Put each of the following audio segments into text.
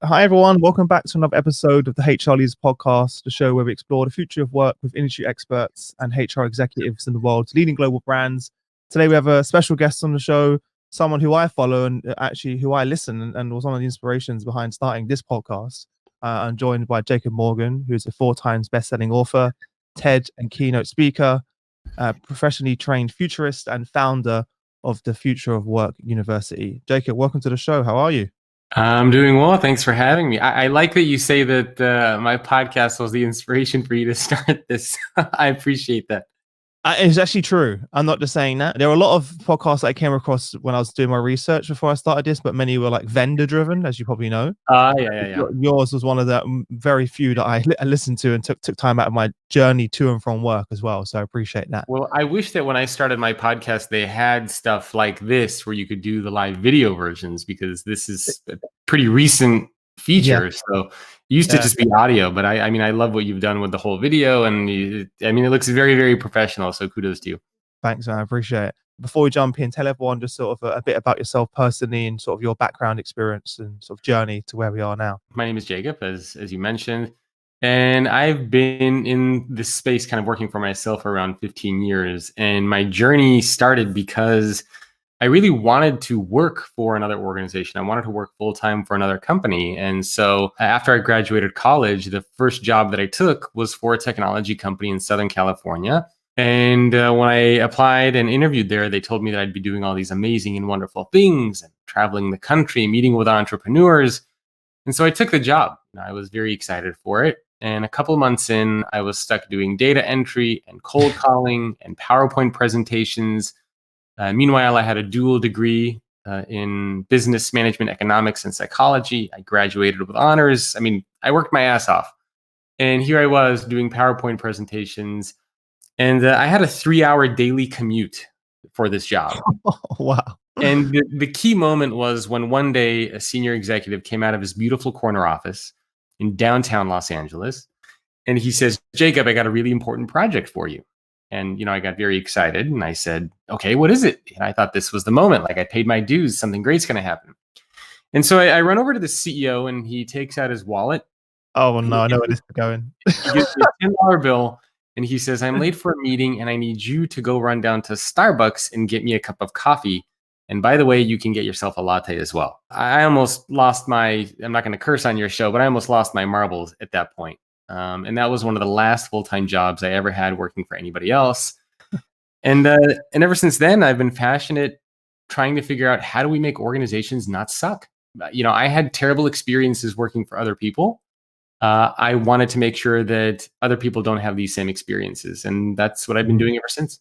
Hi, everyone. Welcome back to another episode of the HR Leaders Podcast, the show where we explore the future of work with industry experts and HR executives in the world's leading global brands. Today, we have a special guest on the show, someone who I follow and actually who I listen and was one of the inspirations behind starting this podcast. I'm joined by Jacob Morgan, who's a 4 times best-selling author, TED and Keynote speaker, professionally trained futurist and founder of the Future of Work University. Jacob, welcome to the show. How are you? I'm doing well. Thanks for having me. I like that you say that my podcast was the inspiration for you to start this. I appreciate that. It's actually true. I'm not just saying that. There are a lot of podcasts that I came across when I was doing my research before I started this, but many were like vendor driven, as you probably know. Yeah. Yours was one of the very few that I listened to and took time out of my journey to and from work as well. So I appreciate that. Well, I wish that when I started my podcast, they had stuff like this where you could do the live video versions, because this is a pretty recent feature. Yeah. So it used to just be audio, but I mean, I love what you've done with the whole video, and it looks very, very professional. So kudos to you. Thanks, man. I appreciate it. Before we jump in, tell everyone just sort of a bit about yourself personally and sort of your background experience and sort of journey to where we are now. My name is Jacob, as you mentioned, and I've been in this space kind of working for myself for around 15 years. And my journey started because I really wanted to work for another organization. I wanted to work full-time for another company. And so after I graduated college, the first job that I took was for a technology company in Southern California. And when I applied and interviewed there, they told me that I'd be doing all these amazing and wonderful things and traveling the country, meeting with entrepreneurs. And so I took the job. I was very excited for it. And a couple months in, I was stuck doing data entry and cold calling and PowerPoint presentations. Meanwhile, I had a dual degree in business management, economics, and psychology. I graduated with honors. I mean, I worked my ass off. And here I was doing PowerPoint presentations. And I had a 3-hour daily commute for this job. Oh, wow. And the key moment was when one day a senior executive came out of his beautiful corner office in downtown Los Angeles. And he says, "Jacob, I got a really important project for you." And, I got very excited and I said, "Okay, what is it?" And I thought this was the moment. Like, I paid my dues. Something great's going to happen. And so I run over to the CEO and he takes out his wallet. Oh, no, I know where this is going. He gives me a $10 bill and he says, "I'm late for a meeting and I need you to go run down to Starbucks and get me a cup of coffee. And by the way, you can get yourself a latte as well." I almost lost I'm not going to curse on your show, but I almost lost my marbles at that point. And that was one of the last full-time jobs I ever had working for anybody else. And ever since then, I've been passionate trying to figure out, how do we make organizations not suck? I had terrible experiences working for other people. I wanted to make sure that other people don't have these same experiences. And that's what I've been doing ever since.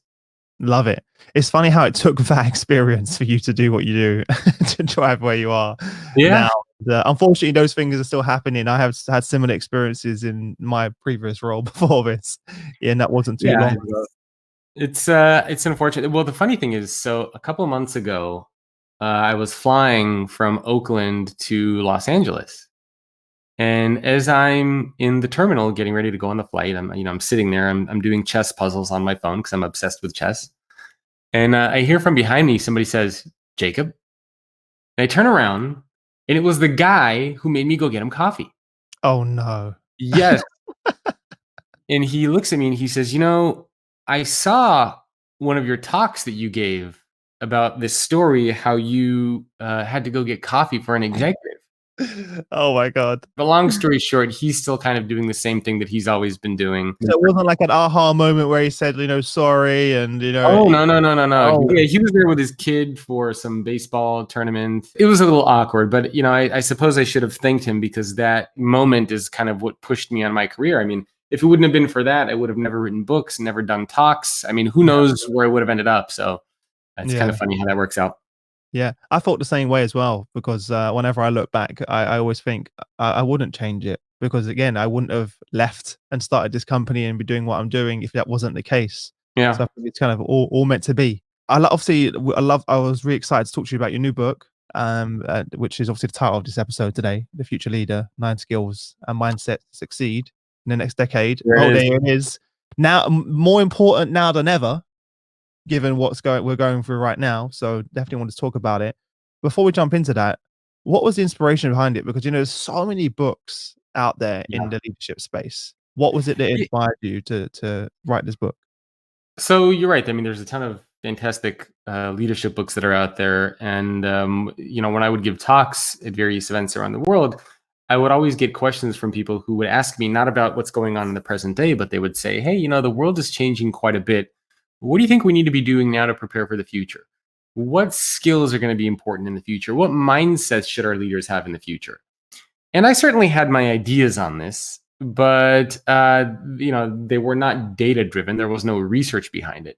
Love it. It's funny how it took that experience for you to do what you do to drive where you are now. Unfortunately, those things are still happening. I have had similar experiences in my previous role before this, and that wasn't too long ago. It's unfortunate. Well, the funny thing is, so a couple of months ago, I was flying from Oakland to Los Angeles. And as I'm in the terminal getting ready to go on the flight, I'm sitting there, I'm doing chess puzzles on my phone because I'm obsessed with chess. And I hear from behind me, somebody says, "Jacob." And I turn around and it was the guy who made me go get him coffee. Oh, no. Yes. And he looks at me and he says, "I saw one of your talks that you gave about this story, how you had to go get coffee for an executive." Oh my God. But long story short, he's still kind of doing the same thing that he's always been doing. So it wasn't like an aha moment where he said, sorry, and Oh, no. Oh. Yeah, he was there with his kid for some baseball tournament. It was a little awkward, but I suppose I should have thanked him, because that moment is kind of what pushed me on my career. I mean, if it wouldn't have been for that, I would have never written books, never done talks. I mean, who knows where I would have ended up. So it's kind of funny how that works out. Yeah, I thought the same way as well, because whenever I look back, I always think I wouldn't change it, because again, I wouldn't have left and started this company and be doing what I'm doing if that wasn't the case. Yeah. So I think it's kind of all meant to be. I was really excited to talk to you about your new book, which is obviously the title of this episode today, The Future Leader, 9 Skills and Mindset to Succeed in the Next Decade. There it is. Now, more important now than ever, given we're going through right now. So definitely want to talk about it. Before we jump into that, What was the inspiration behind it? Because, there's so many books out there in Yeah. the leadership space. What was it that inspired you to write this book? So you're right. I mean, there's a ton of fantastic leadership books that are out there, and when I would give talks at various events around the world, I would always get questions from people who would ask me not about what's going on in the present day, but they would say, "Hey, the world is changing quite a bit. What do you think we need to be doing now to prepare for the future? What skills are going to be important in the future? What mindsets should our leaders have in the future?" And I certainly had my ideas on this, but they were not data driven. There was no research behind it.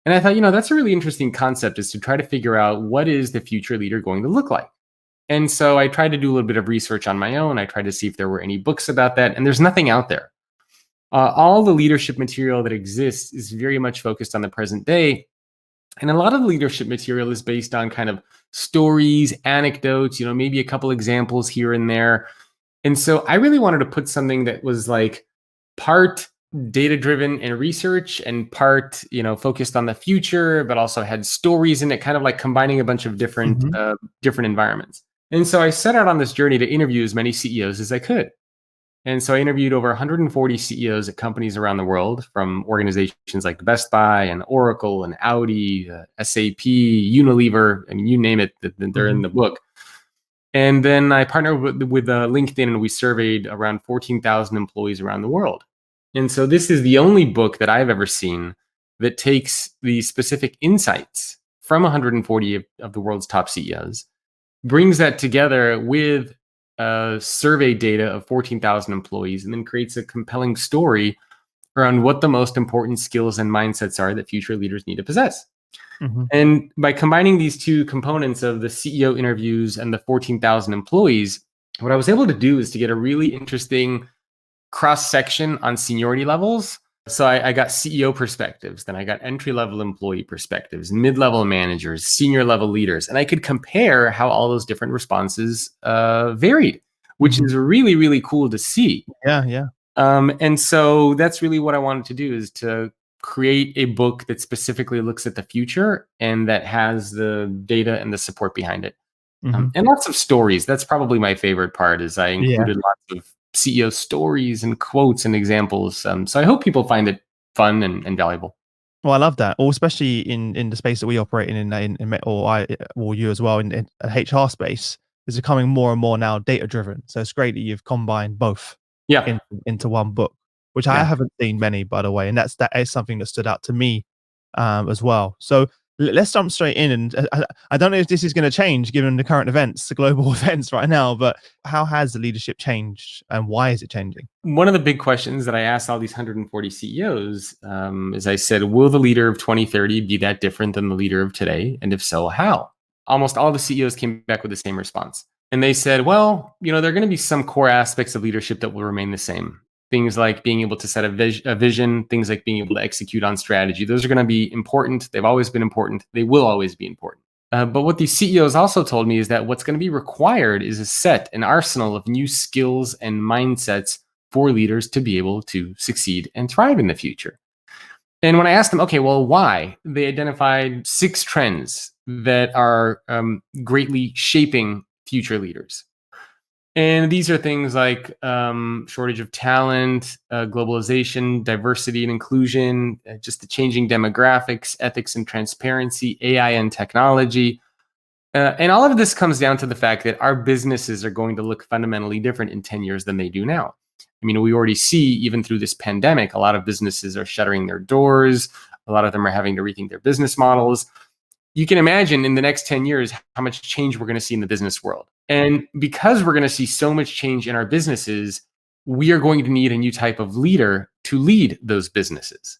And I thought, that's a really interesting concept, is to try to figure out what is the future leader going to look like. And so I tried to do a little bit of research on my own. I tried to see if there were any books about that, and there's nothing out there. All the leadership material that exists is very much focused on the present day. And a lot of the leadership material is based on kind of stories, anecdotes, maybe a couple examples here and there. And so I really wanted to put something that was like part data driven and research, and part, focused on the future, but also had stories in it, kind of like combining a bunch of different Mhm. different environments. And so I set out on this journey to interview as many CEOs as I could. And so I interviewed over 140 CEOs at companies around the world, from organizations like Best Buy and Oracle and Audi, SAP, Unilever, I mean, you name it, they're in Mhm. the book. And then I partnered with LinkedIn, and we surveyed around 14,000 employees around the world. And so this is the only book that I've ever seen that takes the specific insights from 140 of the world's top CEOs, brings that together with survey data of 14,000 employees, and then creates a compelling story around what the most important skills and mindsets are that future leaders need to possess. Mhm. And by combining these two components of the CEO interviews and the 14,000 employees, what I was able to do is to get a really interesting cross section on seniority levels. So I got CEO perspectives, then I got entry level employee perspectives, mid level managers, senior level leaders, and I could compare how all those different responses varied, which Mhm. is really, really cool to see. Yeah, yeah. And so that's really what I wanted to do, is to create a book that specifically looks at the future and that has the data and the support behind it. Mhm. And lots of stories. That's probably my favorite part, is I Yeah. included lots of CEO stories and quotes and examples. So I hope people find it fun and valuable. Well, I love that. Or especially in the space that we operate or I or you as well in a HR space is becoming more and more now data driven. So it's great that you've combined both Yeah. in, into one book, which I Yeah. haven't seen many, by the way, and that is something that stood out to me as well. So let's jump straight in, and I don't know if this is going to change given the current events, the global events right now, but how has the leadership changed, and why is it changing? One of the big questions that I asked all these 140 CEOs is, I said, will the leader of 2030 be that different than the leader of today? And if so, how? Almost all the CEOs came back with the same response. And they said, well, there are going to be some core aspects of leadership that will remain the same. Things like being able to set a vision, things like being able to execute on strategy. Those are going to be important. They've always been important. They will always be important. But what these CEOs also told me is that what's going to be required is an arsenal of new skills and mindsets for leaders to be able to succeed and thrive in the future. And when I asked them, okay, well, why? They identified 6 trends that are greatly shaping future leaders. And these are things like shortage of talent, globalization, diversity and inclusion, just the changing demographics, ethics and transparency, AI and technology. And all of this comes down to the fact that our businesses are going to look fundamentally different in 10 years than they do now. I mean, we already see, even through this pandemic, a lot of businesses are shuttering their doors. A lot of them are having to rethink their business models. You can imagine in the next 10 years how much change we're going to see in the business world. And because we're going to see so much change in our businesses, we are going to need a new type of leader to lead those businesses.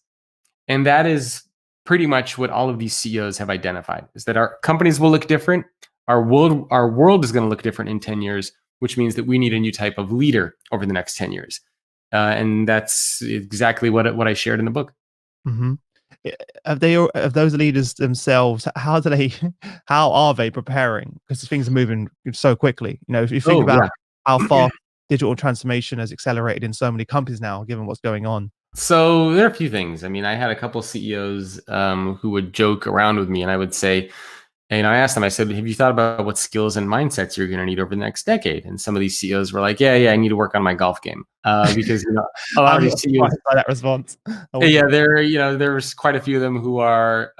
And that is pretty much what all of these CEOs have identified, is that our companies will look different. Our world is going to look different in 10 years, which means that we need a new type of leader over the next 10 years. And that's exactly what I shared in the book. Mhm. Have those leaders themselves, how do they how are they preparing? Because things are moving so quickly. If you think Oh, about yeah. how fast digital transformation has accelerated in so many companies now, given what's going on. So there are a few things. I mean, I had a couple CEOs who would joke around with me, and I would say, And I asked them, I said, have you thought about what skills and mindsets you're going to need over the next decade? And some of these CEOs were like, yeah, I need to work on my golf game. Because a lot of I'm these not CEOs, surprised by that response. there's quite a few of them who are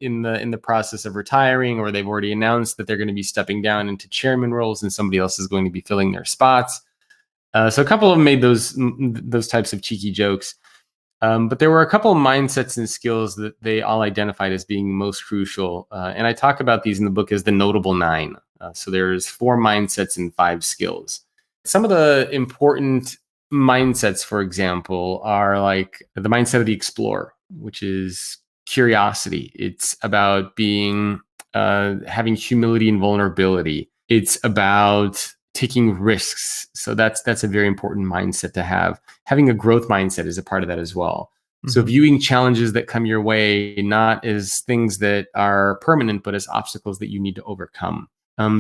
in the process of retiring, or they've already announced that they're going to be stepping down into chairman roles, and somebody else is going to be filling their spots. So a couple of them made those types of cheeky jokes. But there were a couple of mindsets and skills that they all identified as being most crucial. And I talk about these in the book as the notable 9. So there's 4 mindsets and 5 skills. Some of the important mindsets, for example, are like the mindset of the explorer, which is curiosity. It's about having humility and vulnerability. It's about taking risks. So that's a very important mindset to have. Having a growth mindset is a part of that as well. So viewing challenges that come your way not as things that are permanent, but as obstacles that you need to overcome.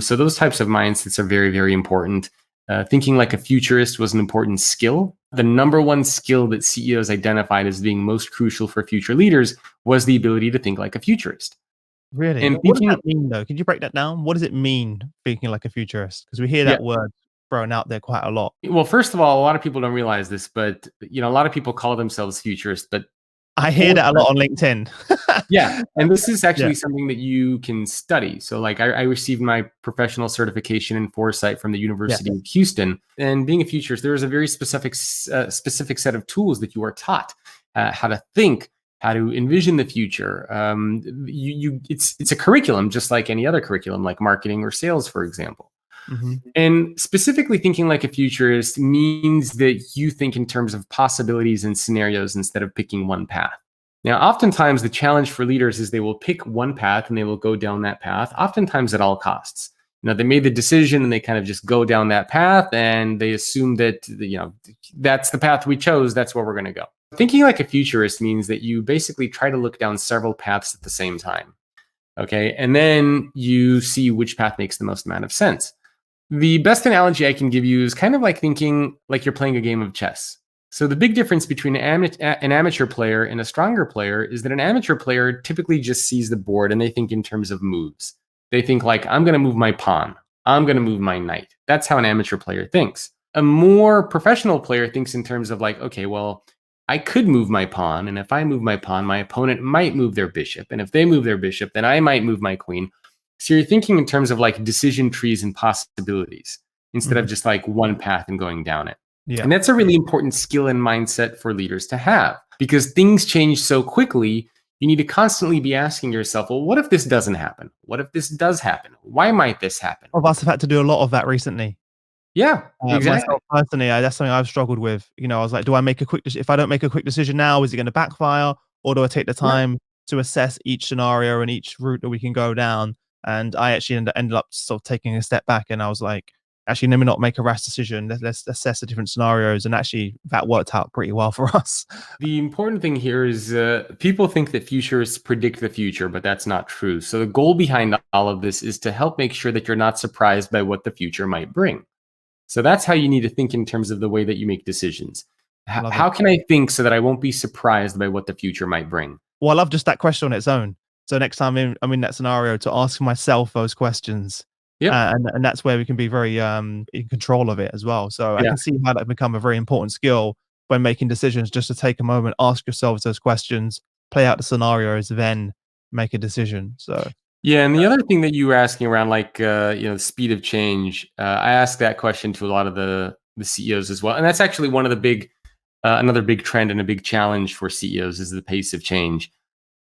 So those types of mindsets are very, very important. Thinking like a futurist was an important skill. The number one skill that CEOs identified as being most crucial for future leaders was the ability to think like a futurist. Really? And What does thinking, that mean, though? Could you break that down? What does it mean, thinking like a futurist? Because we hear yeah, that word thrown out there quite a lot. well, first of all, a lot of people don't realize this, but a lot of people call themselves futurists, but I hear for that a lot on LinkedIn. yeah, and this is Yeah. actually something that you can study. So, like, I received my professional certification in foresight from the University of Houston, and being a futurist, there is a very specific set of tools that you are taught how to think, how to envision the future. It's a curriculum, just like any other curriculum, like marketing or sales, for example. And specifically thinking like a futurist means that you think in terms of possibilities and scenarios instead of picking one path. Now, oftentimes the challenge for leaders is they will pick one path and they will go down that path, oftentimes at all costs. They made the decision and they kind of just go down that path and they assume that, that's the path we chose, that's where we're going to go. Thinking like a futurist means that you basically try to look down several paths at the same time. Okay. And then you see which path makes the most amount of sense. The best analogy I can give you is kind of like thinking like you're playing a game of chess. So the big difference between an amateur player and a stronger player is that an amateur player typically just sees the board and they think in terms of moves. They think like, I'm going to move my pawn. I'm going to move my knight. That's how an amateur player thinks. A more professional player thinks in terms of like, okay, well, I could move my pawn. And if I move my pawn, my opponent might move their bishop. And if they move their bishop, then I might move my queen. So you're thinking in terms of like decision trees and possibilities instead of just like one path and going down it. Yeah. And that's a really important skill and mindset for leaders to have because things change so quickly. You need to constantly be asking yourself, well, what if this doesn't happen? What if this does happen? Why might this happen? Of us have had to do a lot of that recently. Yeah, exactly. Myself personally, that's something I've struggled with. I was like, do I make a quick if I don't make a quick decision now, is it going to backfire? Or do I take the time to assess each scenario and each route that we can go down? And I actually ended up sort of taking a step back and I was like, actually, let me not make a rash decision. Let's assess the different scenarios. And actually, that worked out pretty well for us. The important thing here is people think that futurists predict the future, but that's not true. So the goal behind all of this is to help make sure that you're not surprised by what the future might bring. So that's how you need to think in terms of the way that you make decisions. How can I think so that I won't be surprised by what the future might bring? Well, I love just that question on its own. So next time I'm in that scenario, to ask myself those questions. Yeah. And that's where we can be very in control of it as well. So I can see how that can become a very important skill when making decisions, just to take a moment, ask yourselves those questions, play out the scenarios, then make a decision. So yeah, and the other thing that you were asking around, like the speed of change, I asked that question to a lot of the CEOs as well, and that's actually one of the big, another big trend and a big challenge for CEOs is the pace of change.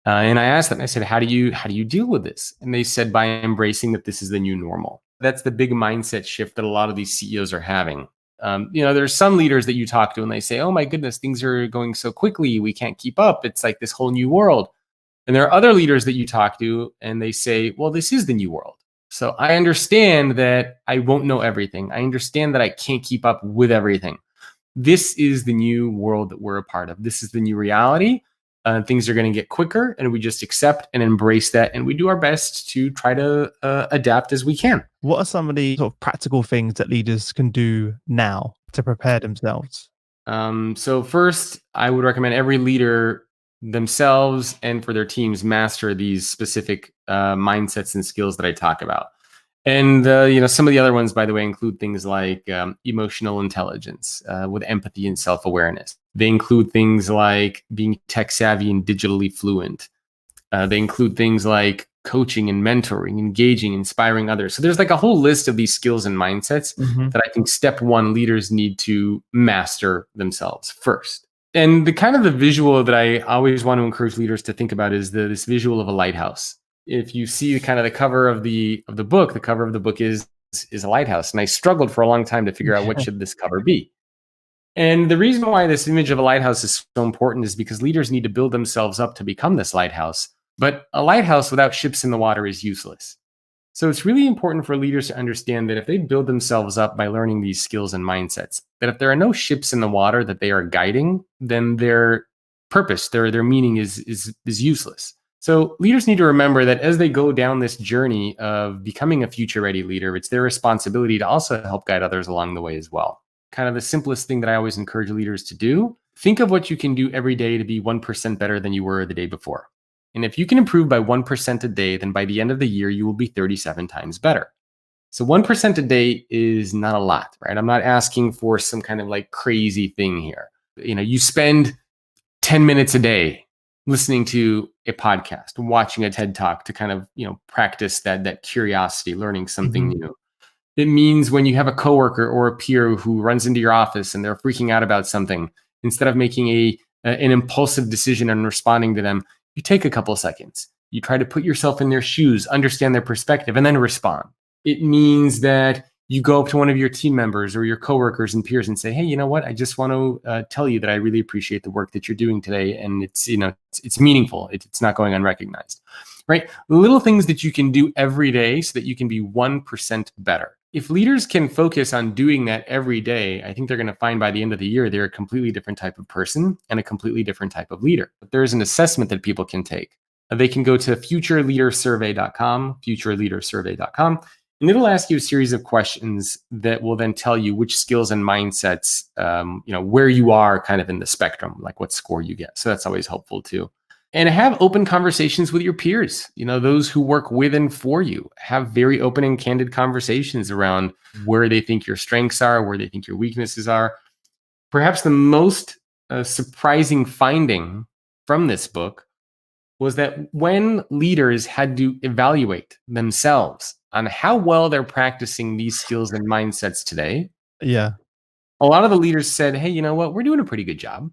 And I asked them, I said, how do you deal with this? And they said, by embracing that this is the new normal. That's the big mindset shift that a lot of these CEOs are having. There's some leaders that you talk to and they say, oh my goodness, things are going so quickly, we can't keep up. It's like this whole new world. And there are other leaders that you talk to and they say, well, this is the new world. So I understand that I won't know everything. I understand that I can't keep up with everything. This is the new world that we're a part of. This is the new reality. Things are going to get quicker and we just accept and embrace that. And we do our best to try to adapt as we can. What are some of the sort of practical things that leaders can do now to prepare themselves? So first, I would recommend every leader themselves and for their teams master these specific mindsets and skills that I talk about. And some of the other ones, by the way, include things like emotional intelligence with empathy and self-awareness. They include things like being tech savvy and digitally fluent. They include things like coaching and mentoring, engaging, inspiring others. So there's like a whole list of these skills and mindsets that I think step one, leaders need to master themselves first. And the kind of the visual that I always want to encourage leaders to think about is this visual of a lighthouse. If you see kind of the cover of the book, the cover of the book is a lighthouse. And I struggled for a long time to figure out what should this cover be. And the reason why this image of a lighthouse is so important is because leaders need to build themselves up to become this lighthouse. But a lighthouse without ships in the water is useless. So it's really important for leaders to understand that if they build themselves up by learning these skills and mindsets, that if there are no ships in the water that they are guiding, then their purpose, their meaning is useless. So leaders need to remember that as they go down this journey of becoming a future-ready leader, it's their responsibility to also help guide others along the way as well. Kind of the simplest thing that I always encourage leaders to do, think of what you can do every day to be 1% better than you were the day before. And if you can improve by 1% a day, then by the end of the year, you will be 37 times better. So 1% a day is not a lot, right? I'm not asking for some kind of like crazy thing here. You spend 10 minutes a day listening to a podcast, watching a TED Talk to kind of, practice that curiosity, learning something new. It means when you have a coworker or a peer who runs into your office and they're freaking out about something, instead of making an impulsive decision and responding to them, you take a couple of seconds. You try to put yourself in their shoes, understand their perspective, and then respond. It means that you go up to one of your team members or your coworkers and peers and say, hey, you know what? I just want to tell you that I really appreciate the work that you're doing today. And it's meaningful. It's not going unrecognized, right? Little things that you can do every day so that you can be 1% better. If leaders can focus on doing that every day, I think they're going to find by the end of the year, they're a completely different type of person and a completely different type of leader. But there's an assessment that people can take. They can go to futureleadersurvey.com, and it'll ask you a series of questions that will then tell you which skills and mindsets, where you are kind of in the spectrum, like what score you get. So that's always helpful too. And have open conversations with your peers, those who work with and for you. Have very open and candid conversations around where they think your strengths are, where they think your weaknesses are. Perhaps the most surprising finding from this book was that when leaders had to evaluate themselves on how well they're practicing these skills and mindsets today, a lot of the leaders said, hey, you know what, we're doing a pretty good job.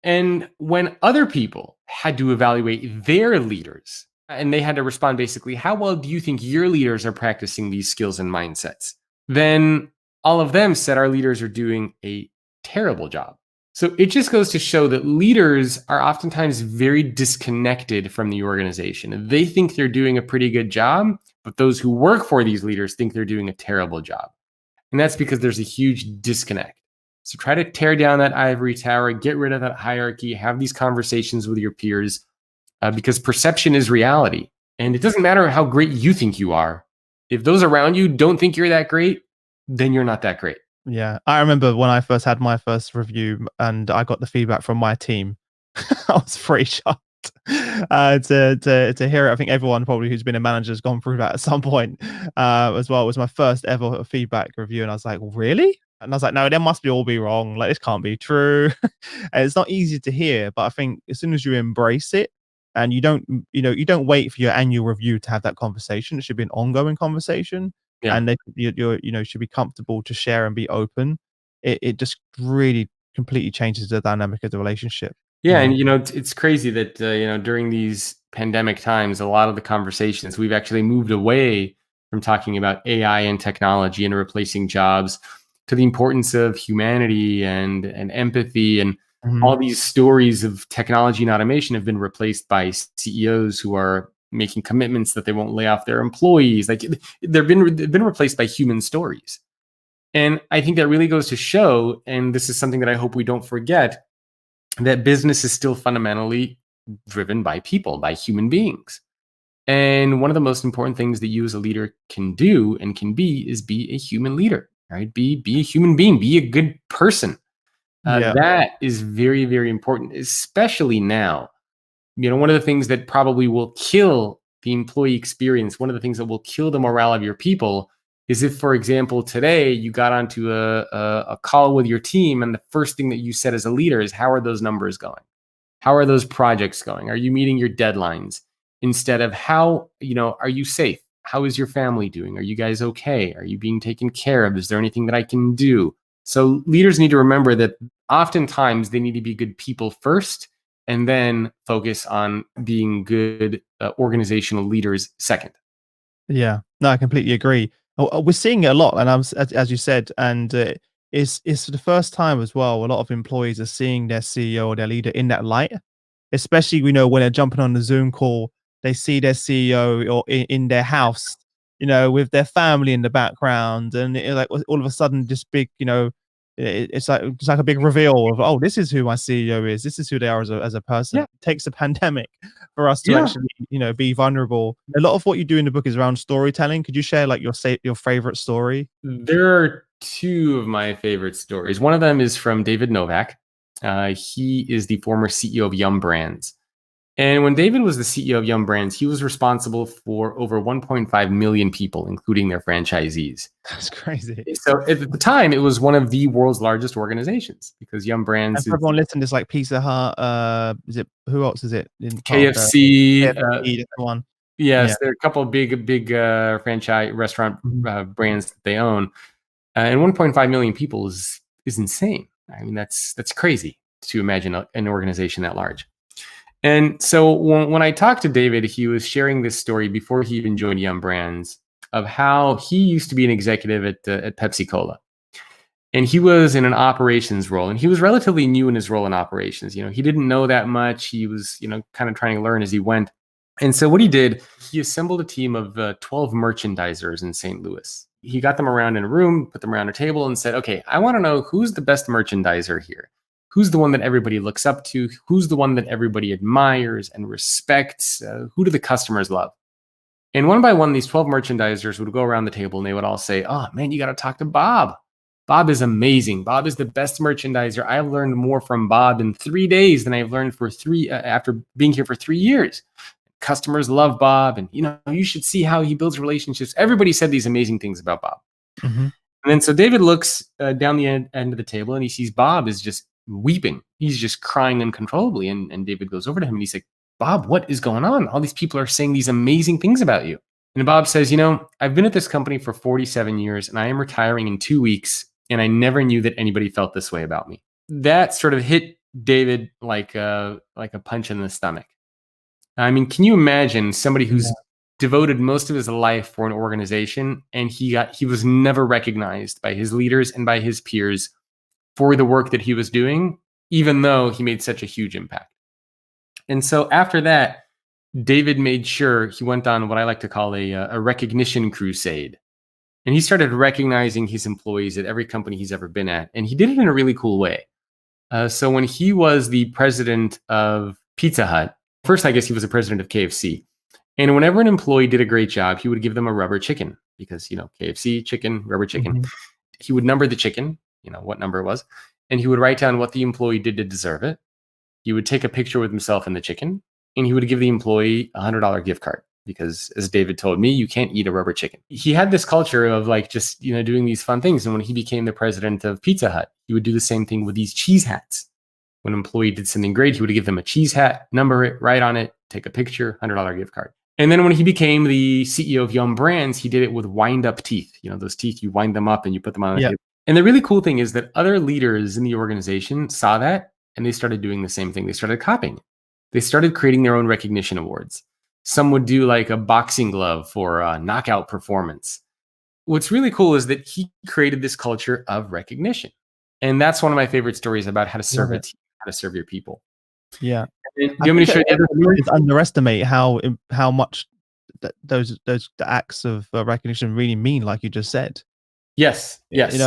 And when other people had to evaluate their leaders and they had to respond basically, how well do you think your leaders are practicing these skills and mindsets? Then all of them said our leaders are doing a terrible job. So it just goes to show that leaders are oftentimes very disconnected from the organization. They think they're doing a pretty good job, but those who work for these leaders think they're doing a terrible job. And that's because there's a huge disconnect. So try to tear down that ivory tower, get rid of that hierarchy, have these conversations with your peers, because perception is reality. And it doesn't matter how great you think you are. If those around you don't think you're that great, then you're not that great. Yeah. I remember when I first had my first review and I got the feedback from my team, I was pretty shocked to hear it. I think everyone probably who's been a manager has gone through that at some point as well. It was my first ever feedback review. And I was like, really? And I was like, no, they must all be wrong. Like, this can't be true. And it's not easy to hear, but I think as soon as you embrace it and you don't wait for your annual review to have that conversation, it should be an ongoing conversation. Yeah. And you should be comfortable to share and be open. It just really completely changes the dynamic of the relationship. Yeah. And, it's crazy that, during these pandemic times, a lot of the conversations, we've actually moved away from talking about AI and technology and replacing jobs to the importance of humanity and empathy. And all these stories of technology and automation have been replaced by CEOs who are making commitments that they won't lay off their employees. Like they've been replaced by human stories. And I think that really goes to show, and this is something that I hope we don't forget, that business is still fundamentally driven by people, by human beings. And one of the most important things that you as a leader can do and can be is be a human leader, right? Be a human being, be a good person. Yeah. That is very, very important, especially now. One of the things that probably will kill the employee experience, one of the things that will kill the morale of your people is if, for example, today you got onto a call with your team and the first thing that you said as a leader is, how are those numbers going? How are those projects going? Are you meeting your deadlines? Instead of are you safe? How is your family doing? Are you guys okay? Are you being taken care of? Is there anything that I can do? So leaders need to remember that oftentimes they need to be good people first and then focus on being good organizational leaders second. Yeah, no, I completely agree. We're seeing it a lot, and as you said, and it's for the first time as well. A lot of employees are seeing their CEO or their leader in that light, especially when they're jumping on the Zoom call, they see their CEO or in their house, with their family in the background, and like all of a sudden, this big, it's like a big reveal of, oh, this is who my CEO is. This is who they are as a person. Yeah. It takes a pandemic for us to Yeah. actually, be vulnerable. A lot of what you do in the book is around storytelling. Could you share like your favorite story? There are two of my favorite stories. One of them is from David Novak. He is the former CEO of Yum Brands. And when David was the CEO of Yum Brands, he was responsible for over 1.5 million people, including their franchisees. That's crazy. So at the time, it was one of the world's largest organizations because Yum And Brands for is everyone listening, it's like Pizza Hut. Is it who else is it in part of the KFC. KFC, that's the one. Yes, Yeah. there are a couple of big franchise restaurant Mhm. brands that they own, and 1.5 million people is insane. I mean, that's crazy to imagine an organization that large. And so when I talked to David, he was sharing this story before he even joined Yum Brands of how he used to be an executive at Pepsi Cola. And he was in an operations role, and he was relatively new in his role in operations. He didn't know that much. He was, kind of trying to learn as he went. And so what he did, he assembled a team of 12 merchandisers in St. Louis. He got them around in a room, put them around a table and said, okay, I want to know who's the best merchandiser here. Who's the one that everybody looks up to? Who's the one that everybody admires and respects? Who do the customers love? And one by one, these 12 merchandisers would go around the table and they would all say, oh man, you got to talk to Bob. Bob is amazing. Bob is the best merchandiser. I've learned more from Bob in 3 days than I've learned after being here for 3 years. Customers love Bob, and you should see how he builds relationships. Everybody said these amazing things about Bob. Mhm. And then so David looks down the end of the table and he sees Bob is just weeping. He's just crying uncontrollably. And David goes over to him and he's like, Bob, what is going on? All these people are saying these amazing things about you. And Bob says, I've been at this company for 47 years and I am retiring in 2 weeks. And I never knew that anybody felt this way about me. That sort of hit David like a punch in the stomach. I mean, can you imagine somebody who's devoted most of his life for an organization and he was never recognized by his leaders and by his peers for the work that he was doing, even though he made such a huge impact. And so after that, David made sure he went on what I like to call a recognition crusade. And he started recognizing his employees at every company he's ever been at. And he did it in a really cool way. So when he was the president of Pizza Hut, first, I guess he was the president of KFC. And whenever an employee did a great job, he would give them a rubber chicken because, KFC, chicken, rubber chicken. Mhm. He would number the chicken, what number it was. And he would write down what the employee did to deserve it. He would take a picture with himself and the chicken. And he would give the employee a $100 gift card. Because as David told me, you can't eat a rubber chicken. He had this culture of like just, doing these fun things. And when he became the president of Pizza Hut, he would do the same thing with these cheese hats. When an employee did something great, he would give them a cheese hat, number it, write on it, take a picture, $100 gift card. And then when he became the CEO of Yum Brands, he did it with wind up teeth. Those teeth, you wind them up and you put them on the table. And the really cool thing is that other leaders in the organization saw that and they started doing the same thing. They started copying. They started creating their own recognition awards. Some would do like a boxing glove for a knockout performance. What's really cool is that he created this culture of recognition. And that's one of my favorite stories about how to serve a team, how to serve your people. Yeah. Do you want me to show you the other story? Underestimate how much those acts of recognition really mean, like you just said. Yes. And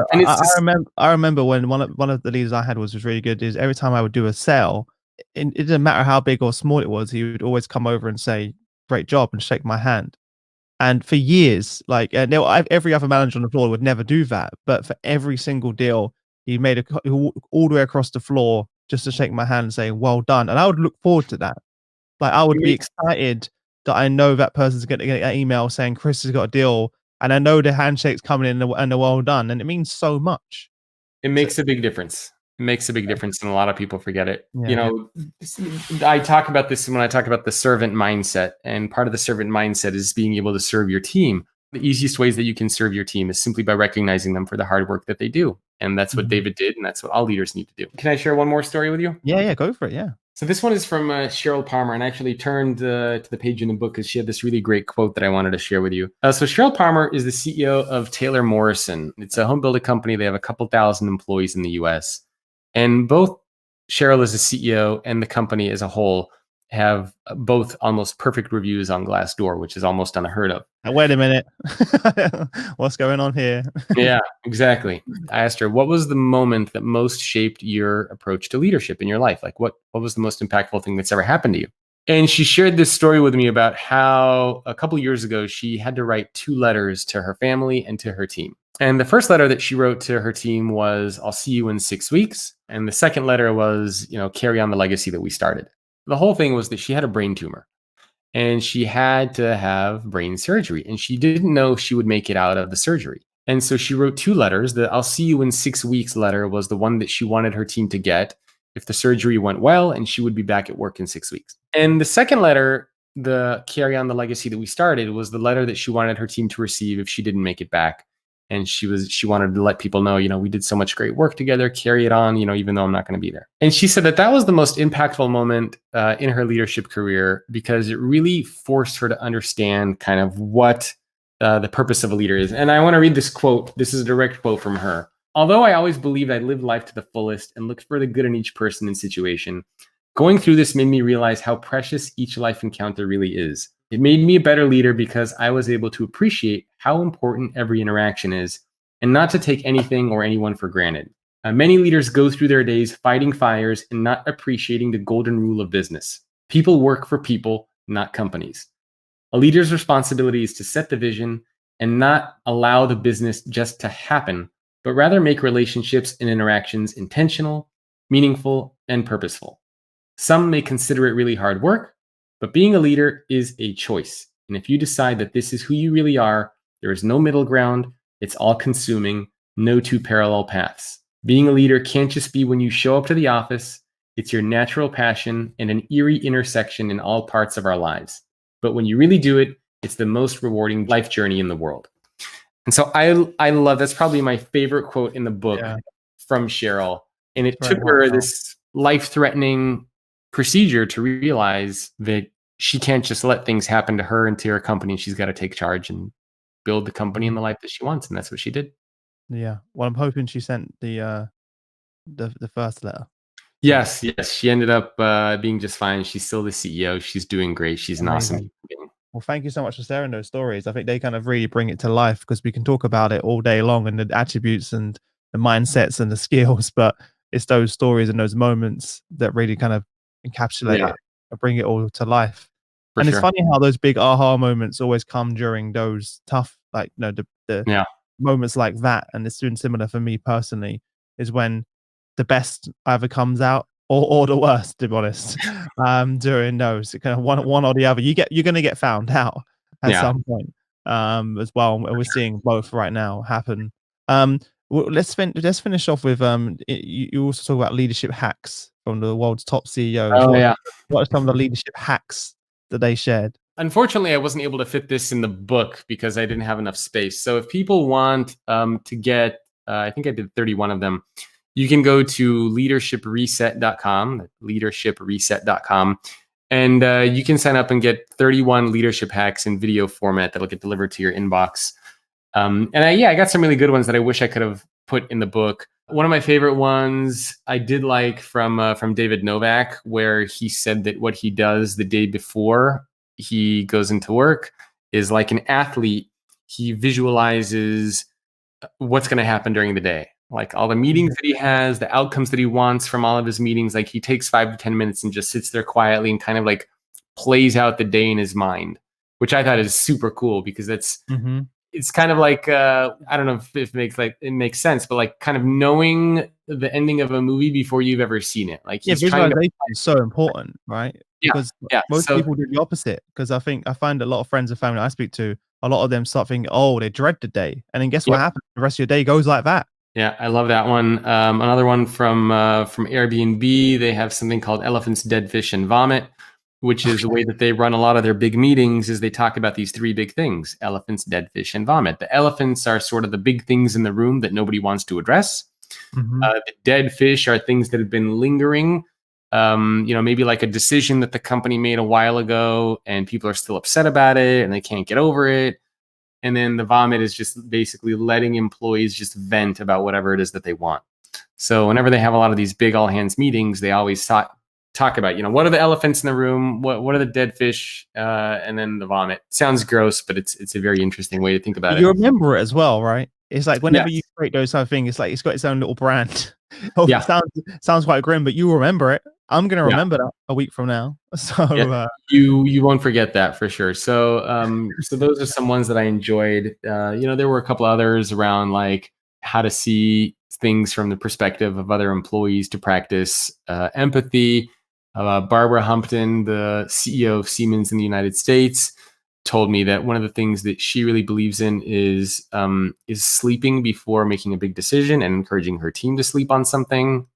I remember when one of the leaders I had was really good. Is every time I would do a sale, it didn't matter how big or small it was, he would always come over and say, "Great job," and shake my hand. And for years, like every other manager on the floor would never do that, but for every single deal, he made all the way across the floor just to shake my hand and say, well done. And I would look forward to that. Like, I would be excited that I know that person's going to get an email saying Chris has got a deal, and I know the handshake's coming in and the well done. And it means so much. It makes a big difference. It makes a big difference, and a lot of people forget it. Yeah. You know, I talk about this when I talk about the servant mindset, and part of the servant mindset is being able to serve your team. The easiest ways that you can serve your team is simply by recognizing them for the hard work that they do. And that's what David did, and that's what all leaders need to do. Can I share one more story with you? Yeah, go for it. Yeah. So this one is from Cheryl Palmer, and I actually turned to the page in the book because she had this really great quote that I wanted to share with you. So Cheryl Palmer is the CEO of Taylor Morrison. It's a home building company. They have a couple thousand employees in the US. And both Cheryl as the CEO and the company as a whole have both almost perfect reviews on Glassdoor, which is almost unheard of. Wait a minute. What's going on here? Yeah, exactly. I asked her, what was the moment that most shaped your approach to leadership in your life? Like, what was the most impactful thing that's ever happened to you? And she shared this story with me about how a couple years ago, she had to write 2 letters to her family and to her team. And the first letter that she wrote to her team was, I'll see you in 6 weeks. And the second letter was, carry on the legacy that we started. The whole thing was that she had a brain tumor and she had to have brain surgery, and she didn't know if she would make it out of the surgery. And so she wrote 2 letters. The I'll see you in 6 weeks letter was the one that she wanted her team to get if the surgery went well, and she would be back at work in 6 weeks. And the second letter, the carry on the legacy that we started, was the letter that she wanted her team to receive if she didn't make it back. And she wanted to let people know, we did so much great work together, carry it on, even though I'm not going to be there. And she said that was the most impactful moment in her leadership career, because it really forced her to understand kind of what the purpose of a leader is. And I want to read this quote. This is a direct quote from her. Although I always believed I lived life to the fullest and looked for the good in each person and situation, going through this made me realize how precious each life encounter really is. It made me a better leader because I was able to appreciate how important every interaction is and not to take anything or anyone for granted. Many leaders go through their days fighting fires and not appreciating the golden rule of business. People work for people, not companies. A leader's responsibility is to set the vision and not allow the business just to happen, but rather make relationships and interactions intentional, meaningful, and purposeful. Some may consider it really hard work, but being a leader is a choice. And if you decide that this is who you really are, there is no middle ground. It's all consuming, no 2 parallel paths. Being a leader can't just be when you show up to the office. It's your natural passion and an eerie intersection in all parts of our lives. But when you really do it, it's the most rewarding life journey in the world. And so I love, that's probably my favorite quote in the book from Cheryl. And it took her this life-threatening procedure to realize that she can't just let things happen to her and to her company. She's got to take charge and build the company and the life that she wants. And that's what she did. Yeah. Well, I'm hoping she sent the first letter. Yes. She ended up being just fine. She's still the CEO. She's doing great. She's an awesome human being. Well, thank you so much for sharing those stories. I think they kind of really bring it to life, because we can talk about it all day long and the attributes and the mindsets and the skills, but it's those stories and those moments that really kind of encapsulate it or bring it all to life. And it's funny how those big aha moments always come during those tough, like, the moments like that. And it's doing similar for me personally, is when the best either comes out or the worst, to be honest. During those, kind of one or the other, you're going to get found out at some point as well. And we're seeing both right now happen. Well, let's finish off with you also talk about leadership hacks from the world's top CEOs. What are some of the leadership hacks that they shared? Unfortunately, I wasn't able to fit this in the book because I didn't have enough space. So if people want to get, I think I did 31 of them, you can go to leadershipreset.com, leadershipreset.com, and you can sign up and get 31 leadership hacks in video format that'll get delivered to your inbox. And I got some really good ones that I wish I could have put in the book. One of my favorite ones I did like from David Novak, where he said that what he does the day before he goes into work is like an athlete. He visualizes what's going to happen during the day, like all the meetings that he has, the outcomes that he wants from all of his meetings. Like he takes 5 to 10 minutes and just sits there quietly and kind of like plays out the day in his mind, which I thought is super cool, because that's it's kind of like I don't know if it makes sense, but like kind of knowing the ending of a movie before you've ever seen it. Like Yeah, he's trying to, visualization is so important, right? yeah, Because yeah. most So people do the opposite. Because I find a lot of friends and family I speak to, a lot of them start thinking, "Oh, they dread the day," and then guess what yep. happens? The rest of your day goes like that. Yeah, I love that one. Another one from Airbnb. They have something called Elephants, Dead Fish, and Vomit, which is the way that they run a lot of their big meetings. Is they talk about these three big things: elephants, dead fish, and vomit. The elephants are sort of the big things in the room that nobody wants to address. Mhm. The dead fish are things that have been lingering. Maybe like a decision that the company made a while ago, and people are still upset about it, and they can't get over it. And then the vomit is just basically letting employees just vent about whatever it is that they want. So whenever they have a lot of these big all hands meetings, they always talk about, what are the elephants in the room? What are the dead fish? And then the vomit. Sounds gross, but it's a very interesting way to think about it. You remember it as well, right? It's like whenever you Yes. create those type of things, it's like it's got its own little brand. Oh, it Yeah. sounds quite grim, but you remember it. I'm gonna Yeah. remember that a week from now. So Yeah. You won't forget that for sure. So so those are some ones that I enjoyed. There were a couple others around like how to see things from the perspective of other employees to practice empathy. Barbara Humpton, the CEO of Siemens in the United States, told me that one of the things that she really believes in is sleeping before making a big decision and encouraging her team to sleep on something.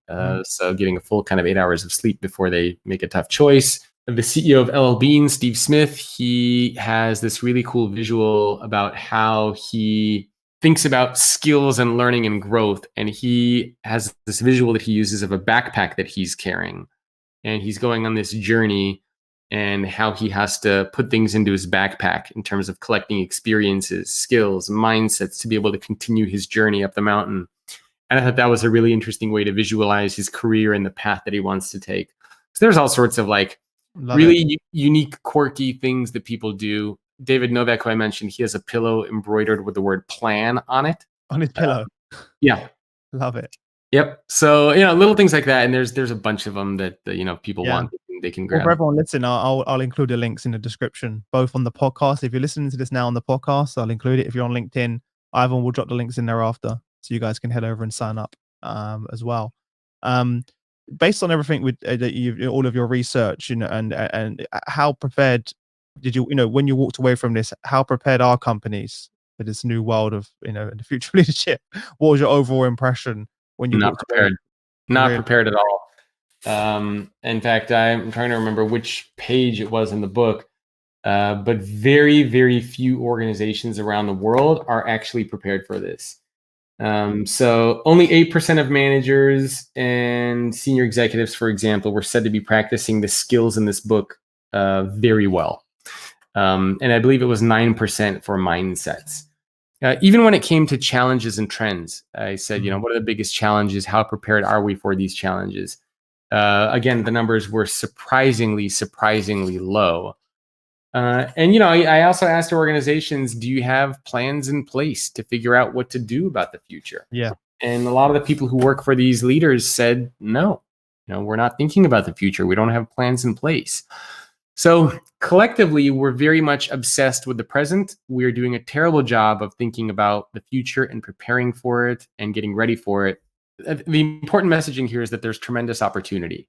So getting a full kind of 8 hours of sleep before they make a tough choice. The CEO of LL Bean, Steve Smith, he has this really cool visual about how he thinks about skills and learning and growth. And he has this visual that he uses of a backpack that he's carrying. And he's going on this journey and how he has to put things into his backpack in terms of collecting experiences, skills, mindsets to be able to continue his journey up the mountain. And I thought that was a really interesting way to visualize his career and the path that he wants to take. So there's all sorts of like love it. really unique, quirky things that people do. David Novak, who I mentioned, he has a pillow embroidered with the word plan on it. On his pillow. Yeah. Love it. Yep. So, little things like that. And there's a bunch of them that, people Yeah. want, they can Well, grab. for everyone listening, I'll include the links in the description, both on the podcast. If you're listening to this now on the podcast, I'll include it. If you're on LinkedIn, Ivan will drop the links in there after, so you guys can head over and sign up as well. Based on everything with that you all of your research, and how prepared did you, when you walked away from this, how prepared are companies for this new world of, the future of leadership? What was your overall impression when you Not walked away? prepared. Not Really? prepared at all. In fact, I'm trying to remember which page it was in the book, but very, very few organizations around the world are actually prepared for this. So only 8% of managers and senior executives, for example, were said to be practicing the skills in this book very well. And I believe it was 9% for mindsets. Even when it came to challenges and trends, I said, what are the biggest challenges? How prepared are we for these challenges? Again, the numbers were surprisingly low. I also asked organizations, do you have plans in place to figure out what to do about the future? Yeah. And a lot of the people who work for these leaders said, no, we're not thinking about the future. We don't have plans in place. So collectively, we're very much obsessed with the present. We're doing a terrible job of thinking about the future and preparing for it and getting ready for it. The important messaging here is that there's tremendous opportunity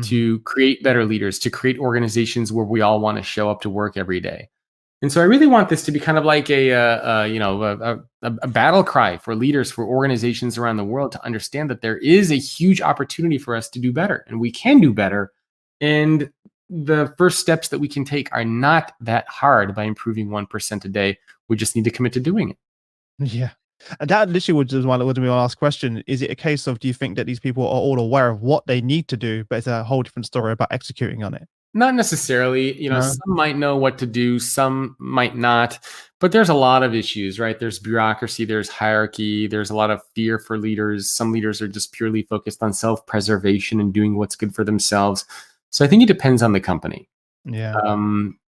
to create better leaders, to create organizations where we all want to show up to work every day. And so I really want this to be kind of like a battle cry for leaders, for organizations around the world to understand that there is a huge opportunity for us to do better, and we can do better. And the first steps that we can take are not that hard by improving 1% a day. We just need to commit to doing it. Yeah. And that literally was my last question. Is it a case of, do you think that these people are all aware of what they need to do, but it's a whole different story about executing on it? Not necessarily. No? Some might know what to do, some might not. But there's a lot of issues, right? There's bureaucracy, there's hierarchy, there's a lot of fear for leaders. Some leaders are just purely focused on self-preservation and doing what's good for themselves. So I think it depends on the company. Yeah.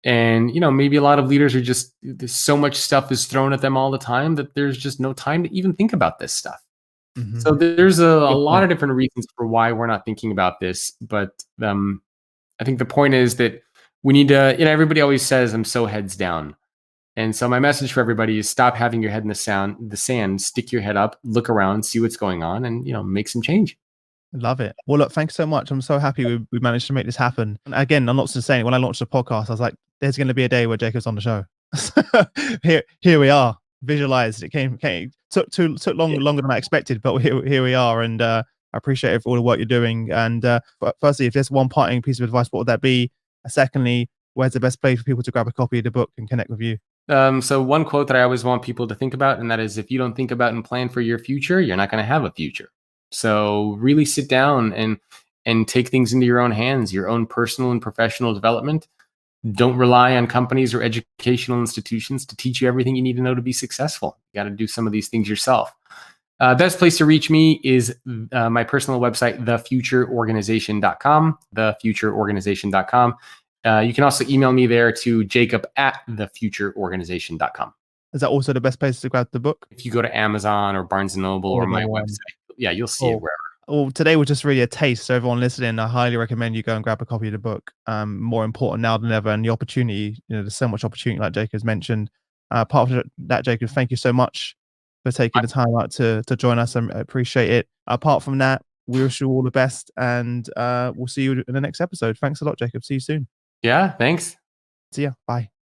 And maybe a lot of leaders are just, there's so much stuff is thrown at them all the time that there's just no time to even think about this stuff. So there's a lot of different reasons for why we're not thinking about this. But I think the point is that we need to, everybody always says, I'm so heads down. And so my message for everybody is stop having your head in the sand, stick your head up, look around, see what's going on, and make some change. Love it. Well, look, thanks so much. I'm so happy we managed to make this happen. And again, I'm not just saying, when I launched the podcast, I was like, there's going to be a day where Jacob's on the show. here we are. Visualized. It took longer than I expected, but here we are. And I appreciate all the work you're doing. And firstly, if there's one parting piece of advice, what would that be? Secondly, where's the best place for people to grab a copy of the book and connect with you? So one quote that I always want people to think about, and that is, if you don't think about and plan for your future, you're not going to have a future. So really sit down and take things into your own hands, your own personal and professional development. Don't rely on companies or educational institutions to teach you everything you need to know to be successful. You got to do some of these things yourself. Best place to reach me is my personal website, thefutureorganization.com, thefutureorganization.com. You can also email me there to jacob@thefutureorganization.com. Is that also the best place to grab the book? If you go to Amazon or Barnes & Noble or my website, you'll see it wherever. Well, today was just really a taste. So everyone listening, I highly recommend you go and grab a copy of the book. More important now than ever, and the opportunity, there's so much opportunity, like Jacob's mentioned. Apart from that, Jacob, thank you so much for taking the time out to join us. I appreciate it. Apart from that, we wish you all the best, and we'll see you in the next episode. Thanks a lot, Jacob. See you soon. Yeah, thanks. See ya. Bye.